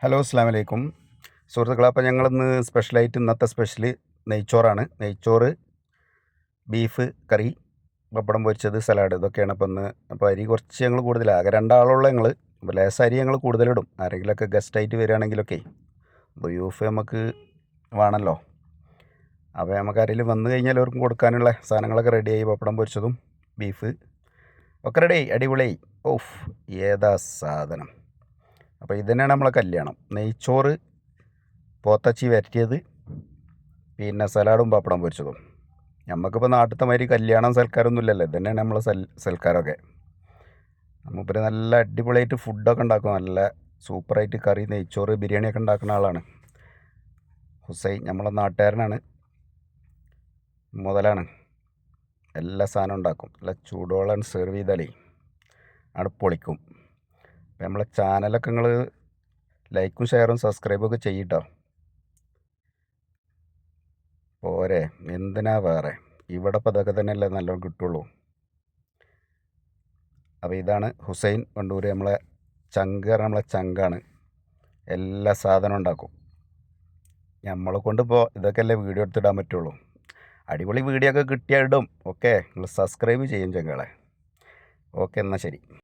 Hello അസ്സാം വലൈക്കും സുഹൃത്തുക്കളെ. അപ്പോൾ ഞങ്ങളിന്ന് സ്പെഷ്യലായിട്ട് ഇന്നത്തെ സ്പെഷ്യൽ നെയ്ച്ചോറാണ്. നെയ്ച്ചോറ്, ബീഫ് കറി, പപ്പടം പൊരിച്ചത്, സലാഡ്, ഇതൊക്കെയാണ് അപ്പോൾ ഇന്ന്. അപ്പോൾ അരി കുറച്ച് ഞങ്ങൾ കൂടുതലാണ്, ആകെ രണ്ടാളുള്ള ഞങ്ങൾ. അപ്പോൾ ലേശം അരി ഞങ്ങൾ കൂടുതലിടും, ആരെങ്കിലുമൊക്കെ ഗസ്റ്റായിട്ട് വരികയാണെങ്കിലൊക്കെ. അപ്പോൾ യൂഫ് നമുക്ക് വേണമല്ലോ. അപ്പോൾ നമുക്ക് ആരെങ്കിലും വന്നു കഴിഞ്ഞാൽ അവർക്കും കൊടുക്കാനുള്ള സാധനങ്ങളൊക്കെ റെഡിയായി. പപ്പടം പൊരിച്ചതും ബീഫ് ഒക്കെ റെഡിയായി, അടിപൊളിയായി. ഓഫ്, ഏതാ സാധനം! അപ്പോൾ ഇത് തന്നെയാണ് നമ്മളെ കല്യാണം. നെയ്ച്ചോറ്, പോത്തച്ചി വരട്ടിയത്, പിന്നെ സലാഡും പപ്പടം പൊരിച്ചതും. നമുക്കിപ്പോൾ നാട്ടിലത്തെ മാതിരി കല്യാണം സൽക്കാരമൊന്നും ഇല്ലല്ലോ. ഇത് തന്നെയാണ് നമ്മളെ സൽക്കാരമൊക്കെ. മൂപ്പര് നല്ല അടിപൊളിയായിട്ട് ഫുഡൊക്കെ ഉണ്ടാക്കും. നല്ല സൂപ്പറായിട്ട് കറി, നെയ്ച്ചോറ്, ബിരിയാണിയൊക്കെ ഉണ്ടാക്കുന്ന ആളാണ് ഹുസൈൻ. നമ്മളെ നാട്ടുകാരനാണ്, മുതലാണ്. എല്ലാ സാധനവും ഉണ്ടാക്കും. നല്ല ചൂടോളം സെർവ് ചെയ്താലേ അവിടെ പൊളിക്കും. അപ്പോൾ നമ്മളെ ചാനലൊക്കെ നിങ്ങൾ ലൈക്കും ഷെയറും സബ്സ്ക്രൈബും ഒക്കെ ചെയ്യട്ടോ. പോരെ, എന്തിനാ വേറെ? ഇവിടെ ഇപ്പോൾ ഇതൊക്കെ തന്നെയല്ലേ നല്ലോണം കിട്ടുള്ളൂ. അപ്പോൾ ഇതാണ് ഹുസൈൻ വണ്ടൂർ, നമ്മളെ ചങ്ക് പറഞ്ഞാൽ നമ്മളെ ചങ്കാണ്. എല്ലാ സാധനവും ഉണ്ടാക്കും. നമ്മളെ കൊണ്ടിപ്പോൾ ഇതൊക്കെ അല്ലേ വീഡിയോ എടുത്തിടാൻ പറ്റുള്ളൂ. അടിപൊളി വീഡിയോ ഒക്കെ കിട്ടിയാൽ ഇടും. ഓക്കെ, നിങ്ങൾ സബ്സ്ക്രൈബ് ചെയ്യും ചങ്കളെ. ഓക്കെ, എന്നാൽ ശരി.